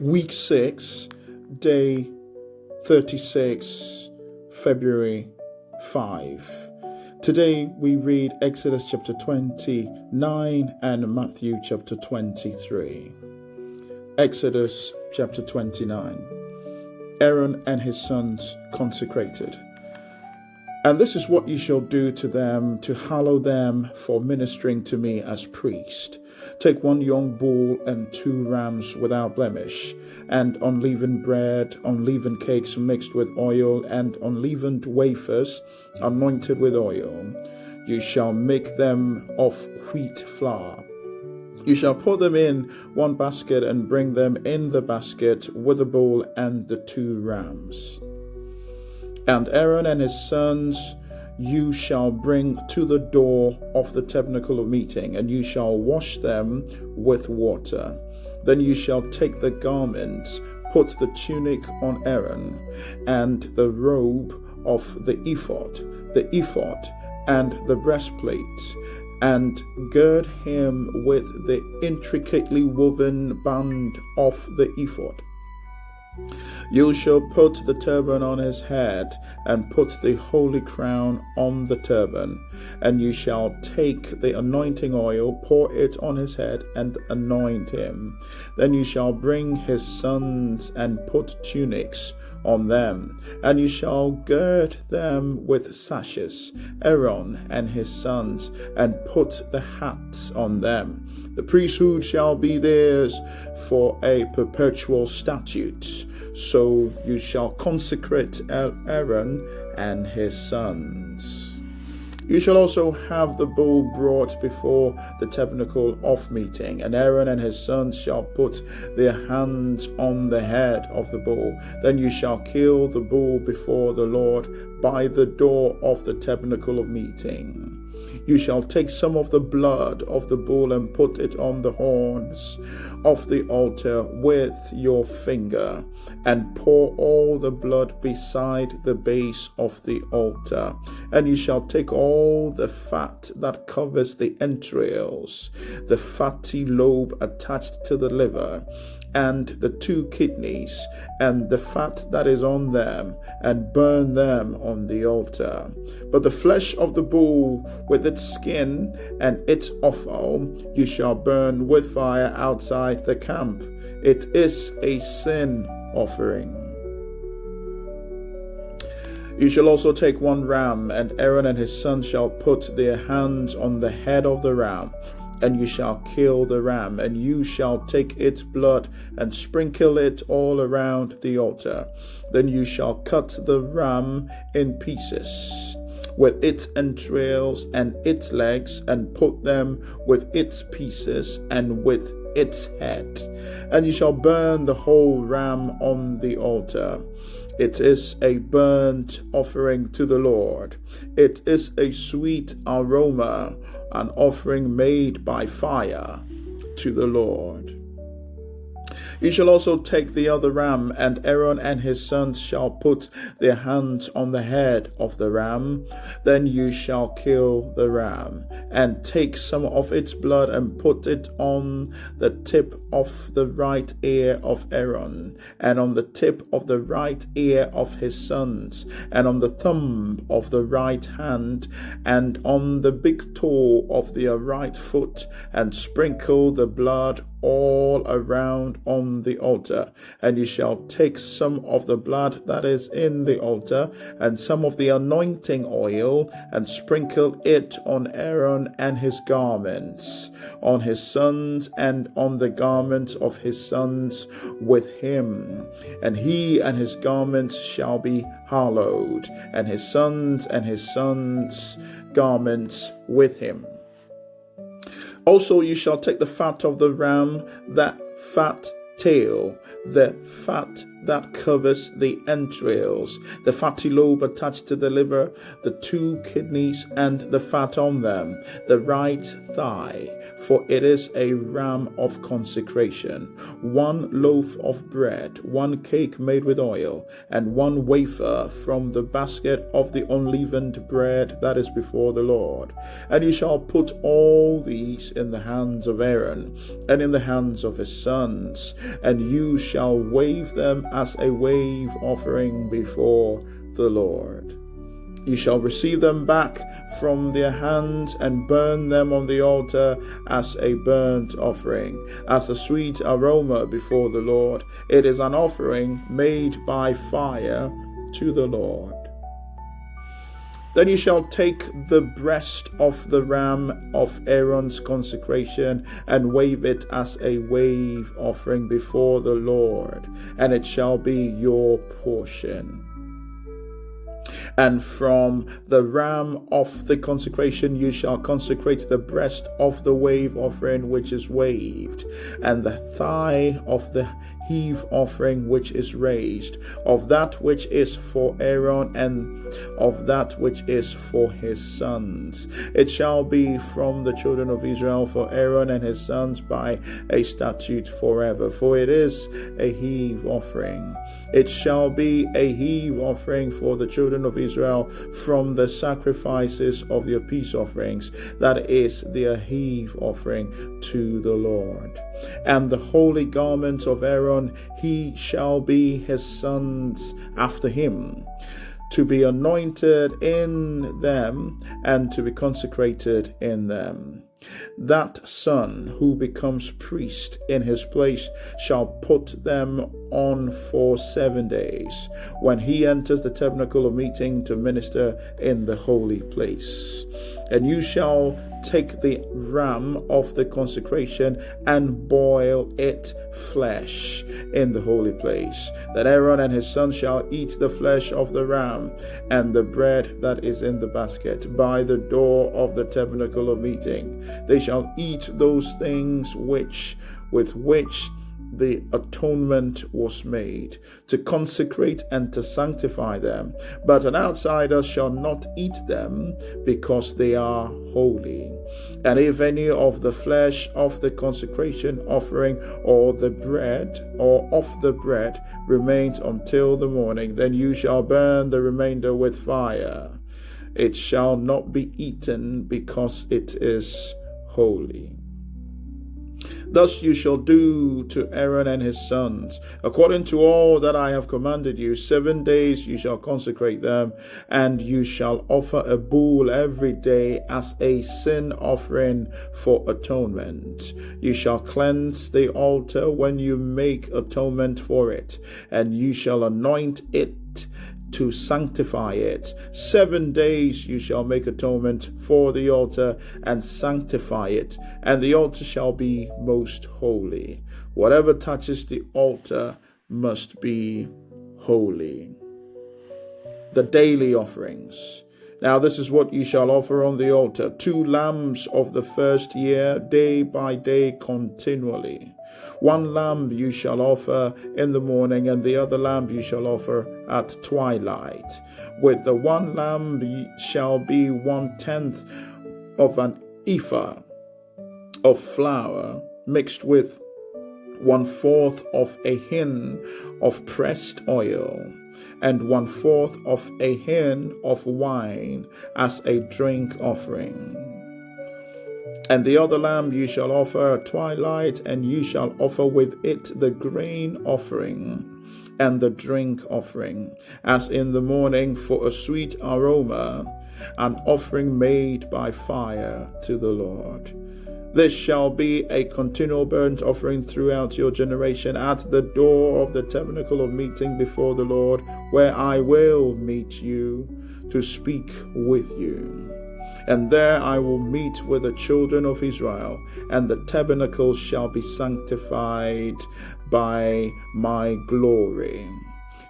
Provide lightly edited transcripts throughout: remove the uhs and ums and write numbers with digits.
Week 6, day 36, February 5. Today we read Exodus chapter 29 and Matthew chapter 23. Exodus chapter 29. Aaron and his sons consecrated. And this is what you shall do to them to hallow them for ministering to me as priest. Take 1 young bull and 2 rams without blemish, and unleavened bread, unleavened cakes mixed with oil, and unleavened wafers anointed with oil. You shall make them of wheat flour. You shall put them in 1 basket and bring them in the basket with the bull and the 2 rams. And Aaron and his sons you shall bring to the door of the tabernacle of meeting, and you shall wash them with water. Then you shall take the garments, put the tunic on Aaron, and the robe of the ephod, and the breastplate, and gird him with the intricately woven band of the ephod. You shall put the turban on his head, and put the holy crown on the turban. And you shall take the anointing oil, pour it on his head, and anoint him. Then you shall bring his sons, and put tunics on them, and you shall gird them with sashes, Aaron and his sons, and put the hats on them. The priesthood shall be theirs for a perpetual statute. So you shall consecrate Aaron and his sons. You shall also have the bull brought before the tabernacle of meeting, and Aaron and his sons shall put their hands on the head of the bull. Then you shall kill the bull before the Lord by the door of the tabernacle of meeting. You shall take some of the blood of the bull and put it on the horns of the altar with your finger, and pour all the blood beside the base of the altar. And you shall take all the fat that covers the entrails, the fatty lobe attached to the liver, and the 2 kidneys, and the fat that is on them, and burn them on the altar. But the flesh of the bull with its skin and its offal you shall burn with fire outside the camp. It is a sin offering. You shall also take 1 ram, and Aaron and his sons shall put their hands on the head of the ram. And you shall kill the ram, and you shall take its blood and sprinkle it all around the altar. Then you shall cut the ram in pieces, with its entrails and its legs, and put them with its pieces and with its head. And you shall burn the whole ram on the altar. It is a burnt offering to the Lord. It is a sweet aroma, an offering made by fire to the Lord. You shall also take the other ram, and Aaron and his sons shall put their hands on the head of the ram. Then you shall kill the ram, and take some of its blood and put it on the tip of the right ear of Aaron, and on the tip of the right ear of his sons, and on the thumb of the right hand, and on the big toe of their right foot, and sprinkle the blood all around on the altar. And you shall take some of the blood that is in the altar, and some of the anointing oil, and sprinkle it on Aaron and his garments, on his sons, and on the garments of his sons with him. And he and his garments shall be hallowed, and his sons garments with him. Also you shall take the fat of the ram, that fat tail, the fat that covers the entrails, the fatty lobe attached to the liver, the 2 kidneys and the fat on them, the right thigh, for it is a ram of consecration, 1 loaf of bread, 1 cake made with oil, and 1 wafer from the basket of the unleavened bread that is before the Lord. And you shall put all these in the hands of Aaron and in the hands of his sons, and you shall wave them as a wave offering before the Lord. You shall receive them back from their hands and burn them on the altar as a burnt offering, as a sweet aroma before the Lord. It is an offering made by fire to the Lord. Then you shall take the breast of the ram of Aaron's consecration and wave it as a wave offering before the Lord, and it shall be your portion. And from the ram of the consecration you shall consecrate the breast of the wave offering which is waved, and the thigh of the heave offering which is raised, of that which is for Aaron and of that which is for his sons. It shall be from the children of Israel for Aaron and his sons by a statute forever, for it is a heave offering. It shall be a heave offering for the children of Israel from the sacrifices of your peace offerings, that is their heave offering to the Lord. And the holy garments of Aaron, he shall be his sons after him, to be anointed in them and to be consecrated in them. That son who becomes priest in his place shall put them on for 7 days, when he enters the tabernacle of meeting to minister in the holy place. And you shall take the ram of the consecration and boil it flesh in the holy place. That Aaron and his sons shall eat the flesh of the ram and the bread that is in the basket by the door of the tabernacle of meeting. They shall eat those things with which the atonement was made, to consecrate and to sanctify them. But an outsider shall not eat them, because they are holy. And if any of the flesh of the consecration offering or of the bread remains until the morning, then you shall burn the remainder with fire. It shall not be eaten, because it is holy. Thus you shall do to Aaron and his sons, according to all that I have commanded you. 7 days you shall consecrate them, and you shall offer a bull every day as a sin offering for atonement. You shall cleanse the altar when you make atonement for it, and you shall anoint it to sanctify it. 7 days you shall make atonement for the altar and sanctify it, and the altar shall be most holy. Whatever touches the altar must be holy. The daily offerings. Now this is what you shall offer on the altar: 2 lambs of the first year, day by day continually. 1 lamb you shall offer in the morning, and the other lamb you shall offer at twilight. With the 1 lamb shall be 1/10 of an ephah of flour, mixed with 1/4 of a hin of pressed oil, and 1/4 of a hin of wine as a drink offering. And the other lamb you shall offer at twilight, and you shall offer with it the grain offering and the drink offering, as in the morning, for a sweet aroma, an offering made by fire to the Lord. This shall be a continual burnt offering throughout your generation at the door of the tabernacle of meeting before the Lord, where I will meet you to speak with you. And there I will meet with the children of Israel, and the tabernacle shall be sanctified by my glory.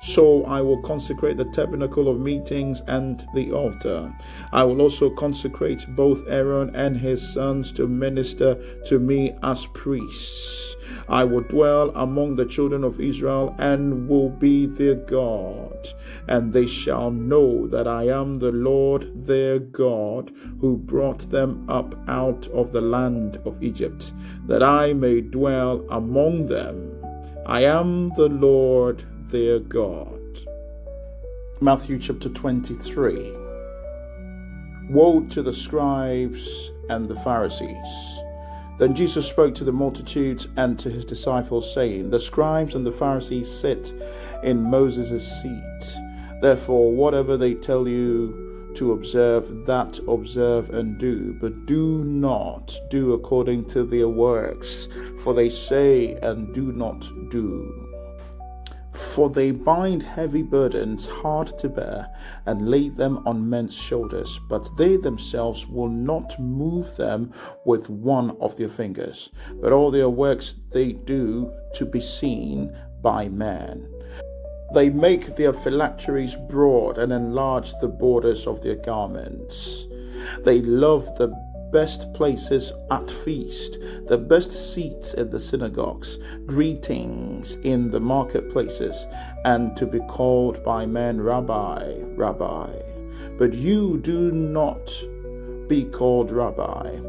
So I will consecrate the tabernacle of meetings and the altar. I will also consecrate both Aaron and his sons to minister to me as priests. I will dwell among the children of Israel and will be their God. And they shall know that I am the Lord their God, who brought them up out of the land of Egypt, that I may dwell among them. I am the Lord their God. Matthew chapter 23. Woe to the scribes and the Pharisees. Then Jesus spoke to the multitudes and to his disciples, saying, The scribes and the Pharisees sit in Moses' seat. Therefore, whatever they tell you to observe, that observe and do, but do not do according to their works, for they say and do not do. For they bind heavy burdens hard to bear and lay them on men's shoulders, but they themselves will not move them with one of their fingers. But all their works they do to be seen by men. They make their phylacteries broad and enlarge the borders of their garments. They love the best places at feast, the best seats in the synagogues, greetings in the marketplaces, and to be called by men, Rabbi, Rabbi. But you do not be called Rabbi,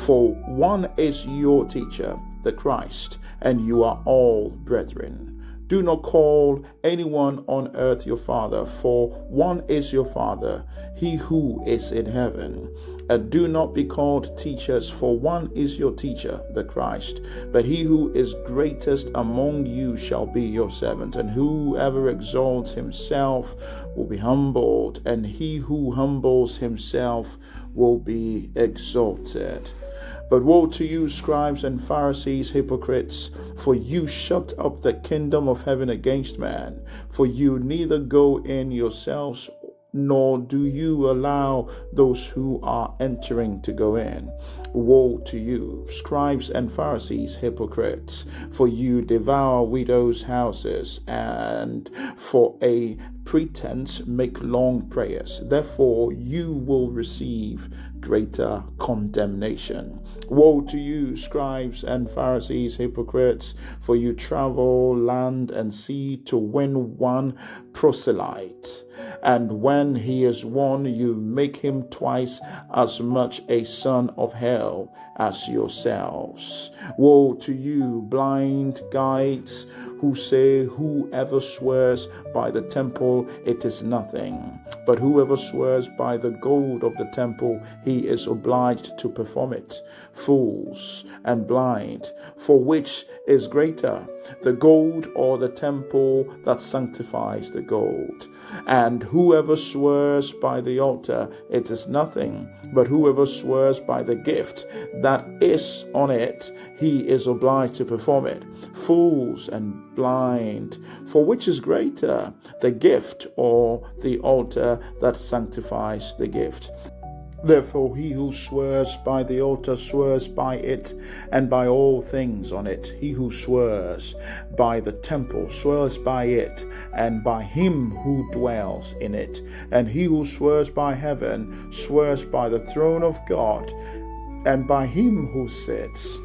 for one is your teacher, the Christ, and you are all brethren. Do not call anyone on earth your father, for one is your Father, he who is in heaven. And do not be called teachers, for one is your teacher, the Christ. But he who is greatest among you shall be your servant. And whoever exalts himself will be humbled, and he who humbles himself will be exalted. But woe to you, scribes and Pharisees, hypocrites, for you shut up the kingdom of heaven against man. For you neither go in yourselves, nor do you allow those who are entering to go in. Woe to you, scribes and Pharisees, hypocrites, for you devour widows' houses, and for a pretense make long prayers. Therefore you will receive greater condemnation. Woe to you, scribes and Pharisees, hypocrites, for you travel land and sea to win one proselyte, and when he is won, you make him twice as much a son of hell as yourselves. Woe to you, blind guides, who say, whoever swears by the temple, it is nothing. But whoever swears by the gold of the temple, he is obliged to perform it. Fools and blind, for which is greater, the gold or the temple that sanctifies the gold? And whoever swears by the altar, it is nothing. But whoever swears by the gift that is on it, he is obliged to perform it. Fools and blind, for which is greater, the gift or the altar that sanctifies the gift? Therefore he who swears by the altar swears by it and by all things on it. He who swears by the temple swears by it and by him who dwells in it. And he who swears by heaven swears by the throne of God and by him who sits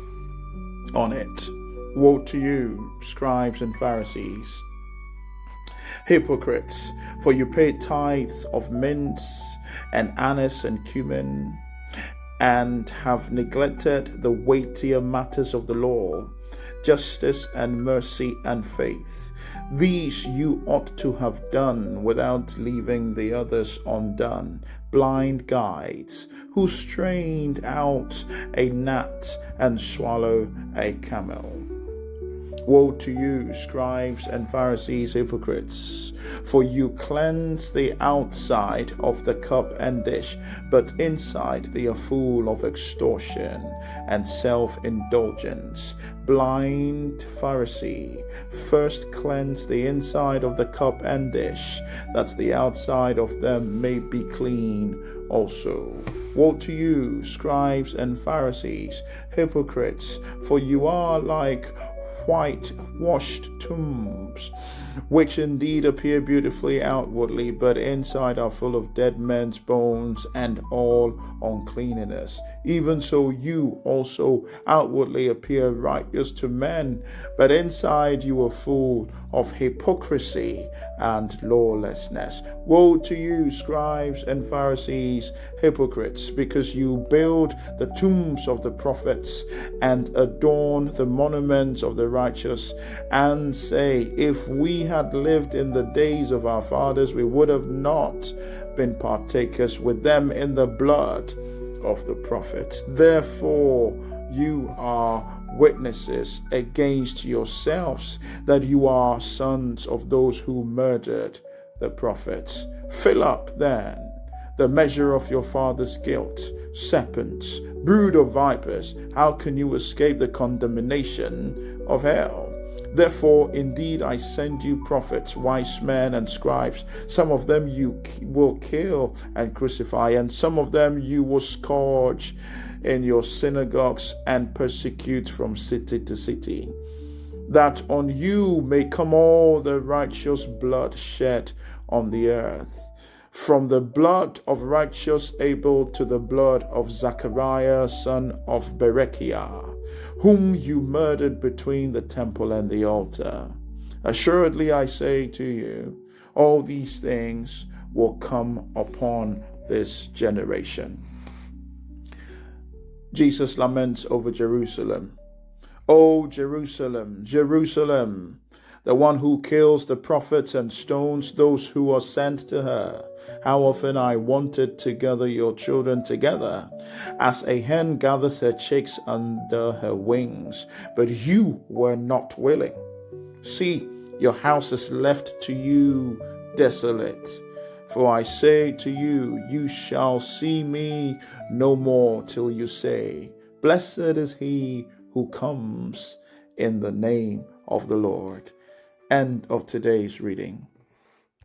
on it. Woe to you, scribes and Pharisees, hypocrites, for you pay tithes of mint and anise and cumin, and have neglected the weightier matters of the law, justice and mercy and faith. These you ought to have done without leaving the others undone. Blind guides, who strained out a gnat and swallow a camel. Woe to you, scribes and Pharisees, hypocrites, for you cleanse the outside of the cup and dish, but inside they are full of extortion and self-indulgence. Blind Pharisee, first cleanse the inside of the cup and dish, that the outside of them may be clean also. Woe to you, scribes and Pharisees, hypocrites, for you are like whitewashed tombs, which indeed appear beautifully outwardly, but inside are full of dead men's bones and all uncleanness. Even so, you also outwardly appear righteous to men, but inside you are full of hypocrisy and lawlessness. Woe to you, scribes and Pharisees, hypocrites, because you build the tombs of the prophets and adorn the monuments of the righteous, and say, if we had lived in the days of our fathers, we would have not been partakers with them in the blood of the prophets. Therefore, you are witnesses against yourselves that you are sons of those who murdered the prophets. Fill up then the measure of your father's guilt. Serpents, brood of vipers, how can you escape the condemnation of hell? Therefore, indeed, I send you prophets, wise men, and scribes. Some of them you will kill and crucify, and some of them you will scourge in your synagogues and persecute from city to city, that on you may come all the righteous blood shed on the earth, from the blood of righteous Abel to the blood of Zachariah, son of Berechiah, whom you murdered between the temple and the altar. Assuredly, I say to you, all these things will come upon this generation. Jesus laments over Jerusalem. O Jerusalem, Jerusalem, the one who kills the prophets and stones those who are sent to her. How often I wanted to gather your children together, as a hen gathers her chicks under her wings, but you were not willing. See, your house is left to you desolate. For I say to you, you shall see me no more till you say, blessed is he who comes in the name of the Lord. End of today's reading.